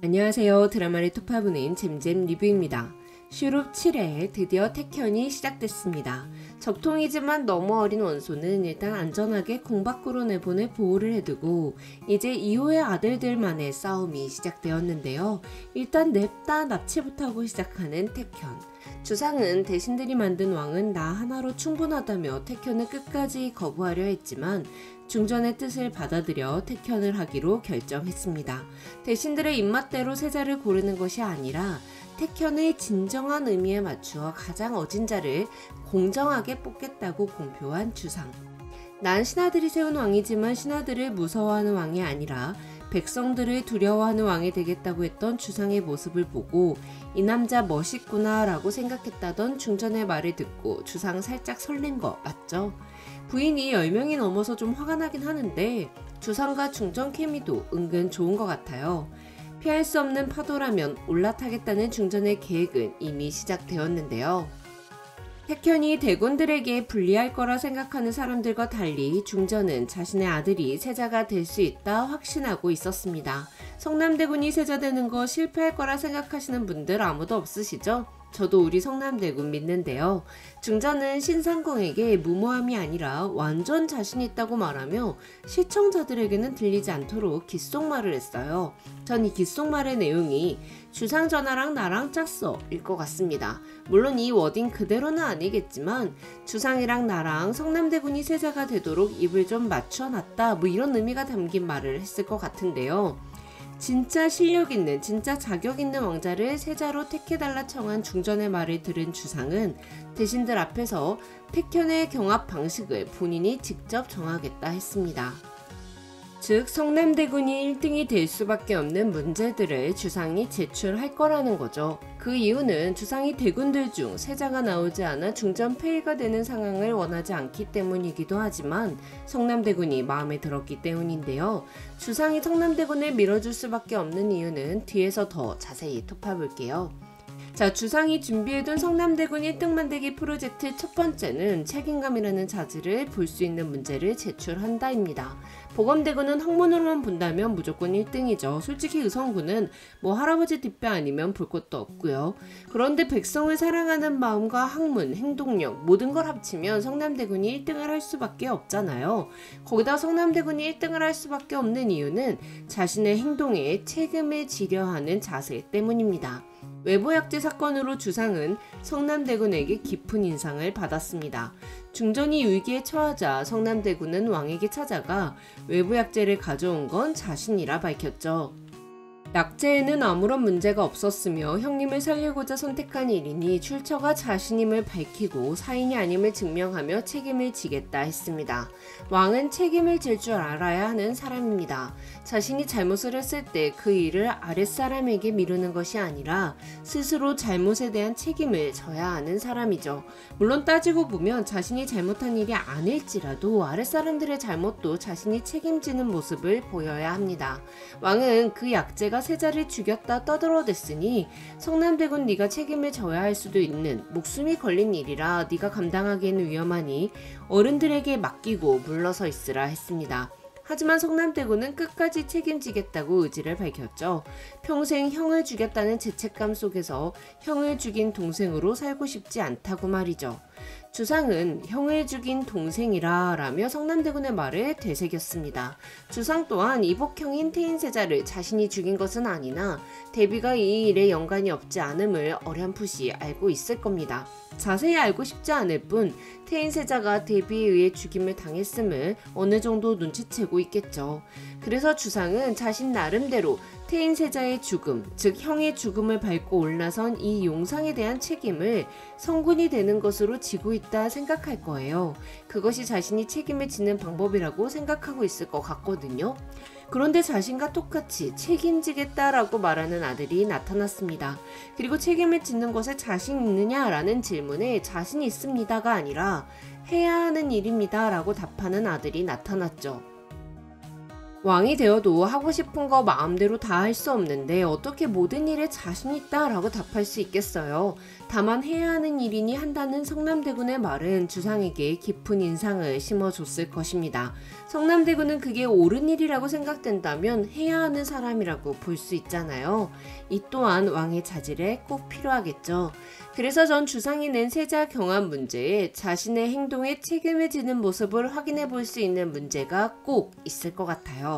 안녕하세요. 드라마를 토파보는 잼잼 리뷰입니다. 슈룹 7회 드디어 태견이 시작됐습니다. 적통이지만 너무 어린 원소는 일단 안전하게 공 밖으로 내보내 보호를 해두고 이제 2호의 아들들만의 싸움이 시작되었는데요. 일단 냅다 납치부터 하고 시작하는 태견. 주상은 대신들이 만든 왕은 나 하나로 충분하다며 태견을 끝까지 거부하려 했지만 중전의 뜻을 받아들여 태견을 하기로 결정했습니다. 대신들의 입맛대로 세자를 고르는 것이 아니라 태견의 진정한 의미에 맞추어 가장 어진 자를 공정하게 뽑겠다고 공표한 주상. 난 신하들이 세운 왕이지만 신하들을 무서워하는 왕이 아니라 백성들을 두려워하는 왕이 되겠다고 했던 주상의 모습을 보고 이 남자 멋있구나 라고 생각했다던 중전의 말을 듣고 주상 살짝 설렌 거 맞죠? 부인이 10명이 넘어서 좀 화가 나긴 하는데 주상과 중전 케미도 은근 좋은 것 같아요. 피할 수 없는 파도라면 올라타겠다는 중전의 계획은 이미 시작되었는데요. 태견이 대군들에게 불리할 거라 생각하는 사람들과 달리 중전은 자신의 아들이 세자가 될 수 있다 확신하고 있었습니다. 성남대군이 세자되는 거 실패할 거라 생각하시는 분들 아무도 없으시죠? 저도 우리 성남대군 믿는데요. 중전은 신상공에게 무모함이 아니라 완전 자신 있다고 말하며 시청자들에게는 들리지 않도록 귓속말을 했어요. 전 이 귓속말의 내용이 주상 전하랑 나랑 짰어 일 것 같습니다. 물론 이 워딩 그대로는 아니겠지만 주상이랑 나랑 성남대군이 세자가 되도록 입을 좀 맞춰놨다 뭐 이런 의미가 담긴 말을 했을 것 같은데요. 진짜 실력있는 진짜 자격있는 왕자를 세자로 택해달라 청한 중전의 말을 들은 주상은 대신들 앞에서 태견의 경합 방식을 본인이 직접 정하겠다 했습니다. 즉 성남대군이 1등이 될 수밖에 없는 문제들을 주상이 제출할 거라는 거죠. 그 이유는 주상이 대군들 중 세자가 나오지 않아 중전 폐위가 되는 상황을 원하지 않기 때문이기도 하지만 성남대군이 마음에 들었기 때문인데요. 주상이 성남대군을 밀어줄 수밖에 없는 이유는 뒤에서 더 자세히 토파볼게요. 자, 주상이 준비해둔 성남대군 1등 만들기 프로젝트 첫 번째는 책임감이라는 자질을 볼 수 있는 문제를 제출한다입니다. 보검대군은 학문으로만 본다면 무조건 1등이죠. 솔직히 의성군은 뭐 할아버지 뒷배 아니면 볼 것도 없고요. 그런데 백성을 사랑하는 마음과 학문, 행동력 모든 걸 합치면 성남대군이 1등을 할 수밖에 없잖아요. 거기다 성남대군이 1등을 할 수밖에 없는 이유는 자신의 행동에 책임을 지려 하는 자세 때문입니다. 외부약제 사건으로 주상은 성남대군에게 깊은 인상을 받았습니다. 중전이 위기에 처하자 성남대군은 왕에게 찾아가 외부약제를 가져온 건 자신이라 밝혔죠. 약제에는 아무런 문제가 없었으며 형님을 살리고자 선택한 일이니 출처가 자신임을 밝히고 사인이 아님을 증명하며 책임을 지겠다 했습니다. 왕은 책임을 질 줄 알아야 하는 사람입니다. 자신이 잘못을 했을 때 그 일을 아랫사람에게 미루는 것이 아니라 스스로 잘못에 대한 책임을 져야 하는 사람이죠. 물론 따지고 보면 자신이 잘못한 일이 아닐지라도 아랫사람들의 잘못도 자신이 책임지는 모습을 보여야 합니다. 왕은 그 약제가 세자를 죽였다 떠들어댔으니 성남대군 네가 책임을 져야 할 수도 있는 목숨이 걸린 일이라 네가 감당하기에는 위험하니 어른들에게 맡기고 물러서 있으라 했습니다. 하지만 성남대군은 끝까지 책임지겠다고 의지를 밝혔죠. 평생 형을 죽였다는 죄책감 속에서 형을 죽인 동생으로 살고 싶지 않다고 말이죠. 주상은 형을 죽인 동생이라 라며 성남대군의 말을 되새겼습니다. 주상 또한 이복형인 태인세자를 자신이 죽인 것은 아니나 대비가 이 일에 연관이 없지 않음을 어렴풋이 알고 있을 겁니다. 자세히 알고 싶지 않을 뿐 태인세자가 대비에 의해 죽임을 당했음을 어느 정도 눈치채고 있겠죠. 그래서 주상은 자신 나름대로 태인세자의 죽음, 즉 형의 죽음을 밟고 올라선 이 용상에 대한 책임을 성군이 되는 것으로 지고 있다 생각할 거예요. 그것이 자신이 책임을 지는 방법이라고 생각하고 있을 것 같거든요. 그런데 자신과 똑같이 책임지겠다라고 말하는 아들이 나타났습니다. 그리고 책임을 짓는 것에 자신 있느냐라는 질문에 자신 있습니다가 아니라 해야 하는 일입니다 라고 답하는 아들이 나타났죠. 왕이 되어도 하고 싶은 거 마음대로 다 할 수 없는데 어떻게 모든 일에 자신 있다 라고 답할 수 있겠어요. 다만 해야 하는 일이니 한다는 성남대군의 말은 주상에게 깊은 인상을 심어줬을 것입니다. 성남대군은 그게 옳은 일이라고 생각된다면 해야 하는 사람이라고 볼 수 있잖아요. 이 또한 왕의 자질에 꼭 필요하겠죠. 그래서 전 주상이 낸 세자 경합 문제에 자신의 행동에 책임을 지는 모습을 확인해 볼 수 있는 문제가 꼭 있을 것 같아요.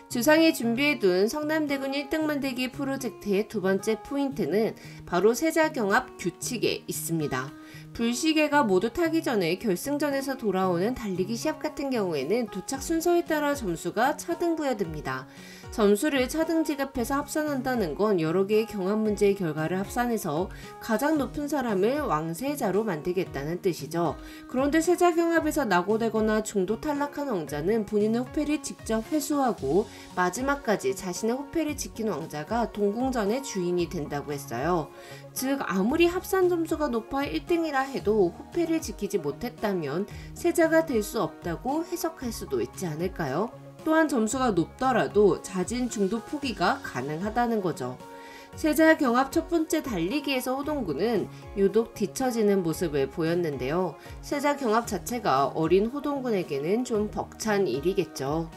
주상이 준비해둔 성남대군 1등 만들기 프로젝트의 두 번째 포인트는 바로 세자 경합 규칙에 있습니다. 불시계가 모두 타기 전에 결승전에서 돌아오는 달리기 시합 같은 경우에는 도착 순서에 따라 점수가 차등부여됩니다. 점수를 차등 지급해서 합산한다는 건 여러 개의 경합 문제의 결과를 합산해서 가장 높은 사람을 왕세자로 만들겠다는 뜻이죠. 그런데 세자 경합에서 낙오되거나 중도 탈락한 왕자는 본인의 호패를 직접 회수하고 마지막까지 자신의 호패를 지킨 왕자가 동궁전의 주인이 된다고 했어요. 즉 아무리 합산 점수가 높아 1등이라 해도 호패를 지키지 못했다면 세자가 될 수 없다고 해석할 수도 있지 않을까요? 또한 점수가 높더라도 잦은 중도 포기가 가능하다는 거죠. 세자 경합 첫 번째 달리기에서 호동군은 유독 뒤처지는 모습을 보였는데요. 세자 경합 자체가 어린 호동군에게는 좀 벅찬 일이겠죠.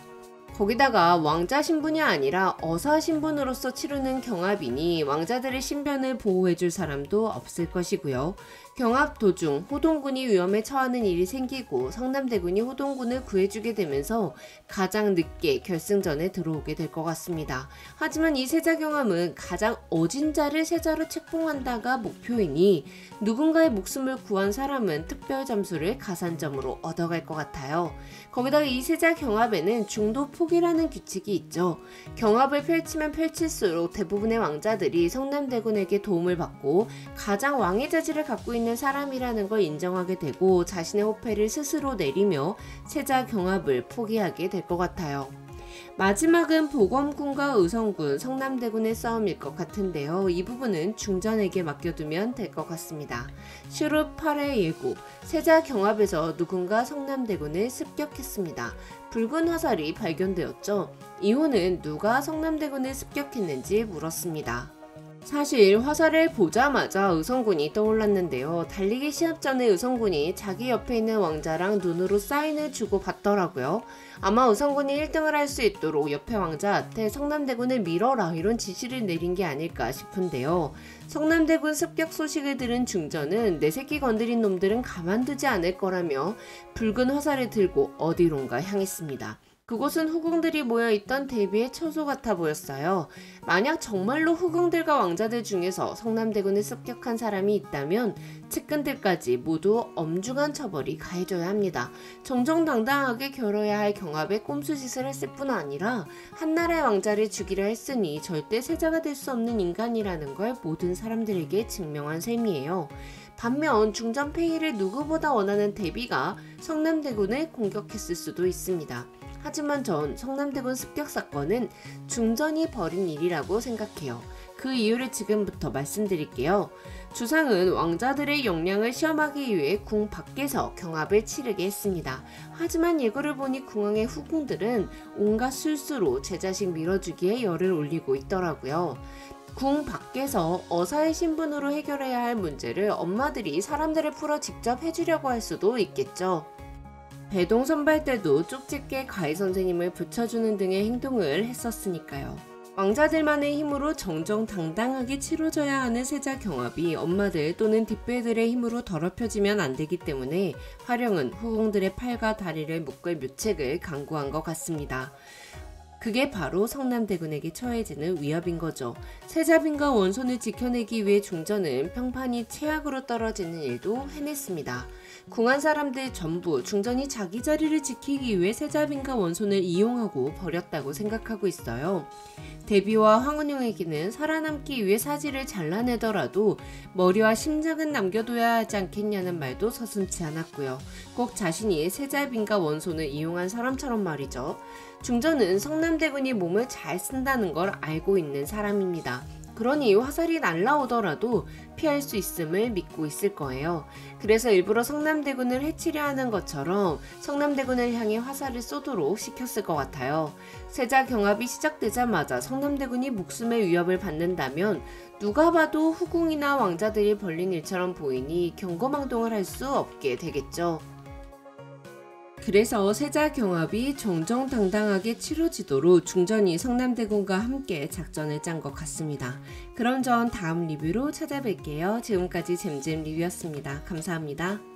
거기다가 왕자 신분이 아니라 어사 신분으로서 치르는 경합이니 왕자들의 신변을 보호해줄 사람도 없을 것이고요. 경합 도중 호동군이 위험에 처하는 일이 생기고 성남대군이 호동군을 구해주게 되면서 가장 늦게 결승전에 들어오게 될 것 같습니다. 하지만 이 세자 경합은 가장 어진 자를 세자로 책봉한다가 목표이니 누군가의 목숨을 구한 사람은 특별 점수를 가산점으로 얻어갈 것 같아요. 거기다가 이 세자 경합에는 중도 포기라는 규칙이 있죠. 경합을 펼치면 펼칠수록 대부분의 왕자들이 성남대군에게 도움을 받고 가장 왕의 자질을 갖고 있는 사람이라는 걸 인정하게 되고 자신의 호패를 스스로 내리며 세자 경합을 포기하게 될 것 같아요. 마지막은 보검군과 의성군, 성남대군의 싸움일 것 같은데요. 이 부분은 중전에게 맡겨두면 될 것 같습니다. 슈룹 8회 예고, 세자 경합에서 누군가 성남대군을 습격했습니다. 붉은 화살이 발견되었죠. 이후는 누가 성남대군을 습격했는지 물었습니다. 사실 화살을 보자마자 의성군이 떠올랐는데요. 달리기 시합 전에 의성군이 자기 옆에 있는 왕자랑 눈으로 사인을 주고 받더라고요. 아마 의성군이 1등을 할 수 있도록 옆에 왕자한테 성남대군을 밀어라 이런 지시를 내린 게 아닐까 싶은데요. 성남대군 습격 소식을 들은 중전은 내 새끼 건드린 놈들은 가만두지 않을 거라며 붉은 화살을 들고 어디론가 향했습니다. 그곳은 후궁들이 모여있던 대비의 처소 같아 보였어요. 만약 정말로 후궁들과 왕자들 중에서 성남대군을 습격한 사람이 있다면 측근들까지 모두 엄중한 처벌이 가해져야 합니다. 정정당당하게 겨뤄야 할 경합에 꼼수짓을 했을 뿐 아니라 한나라의 왕자를 죽이려 했으니 절대 세자가 될 수 없는 인간이라는 걸 모든 사람들에게 증명한 셈이에요. 반면 중전 폐위를 누구보다 원하는 대비가 성남대군을 공격했을 수도 있습니다. 하지만 전 성남대군 습격 사건은 중전이 벌인 일이라고 생각해요. 그 이유를 지금부터 말씀드릴게요. 주상은 왕자들의 역량을 시험하기 위해 궁 밖에서 경합을 치르게 했습니다. 하지만 예고를 보니 궁왕의 후궁들은 온갖 술수로 제 자식 밀어주기에 열을 올리고 있더라고요. 궁 밖에서 어사의 신분으로 해결해야 할 문제를 엄마들이 사람들을 풀어 직접 해주려고 할 수도 있겠죠. 배동 선발 때도 쪽집게 가희 선생님을 붙여주는 등의 행동을 했었으니까요. 왕자들만의 힘으로 정정당당하게 치러져야 하는 세자 경합이 엄마들 또는 뒷배들의 힘으로 더럽혀지면 안 되기 때문에 화령은 후궁들의 팔과 다리를 묶을 묘책을 강구한 것 같습니다. 그게 바로 성남대군에게 처해지는 위협인 거죠. 세자빈과 원손을 지켜내기 위해 중전은 평판이 최악으로 떨어지는 일도 해냈습니다. 궁한 사람들 전부 중전이 자기 자리를 지키기 위해 세자빈과 원손을 이용하고 버렸다고 생각하고 있어요. 대비와 황은용에게는 살아남기 위해 사지를 잘라내더라도 머리와 심장은 남겨둬야 하지 않겠냐는 말도 서슴지 않았고요. 꼭 자신이 세자빈과 원손을 이용한 사람처럼 말이죠. 중전은 성남대군이 몸을 잘 쓴다는 걸 알고 있는 사람입니다. 그러니 화살이 날라오더라도 피할 수 있음을 믿고 있을 거예요. 그래서 일부러 성남대군을 해치려 하는 것처럼 성남대군을 향해 화살을 쏘도록 시켰을 것 같아요. 세자 경합이 시작되자마자 성남대군이 목숨의 위협을 받는다면 누가 봐도 후궁이나 왕자들이 벌린 일처럼 보이니 경거망동을 할 수 없게 되겠죠. 그래서 세자 경합이 정정당당하게 치러지도록 중전이 성남대군과 함께 작전을 짠 것 같습니다. 그럼 전 다음 리뷰로 찾아뵐게요. 지금까지 잼잼 리뷰였습니다. 감사합니다.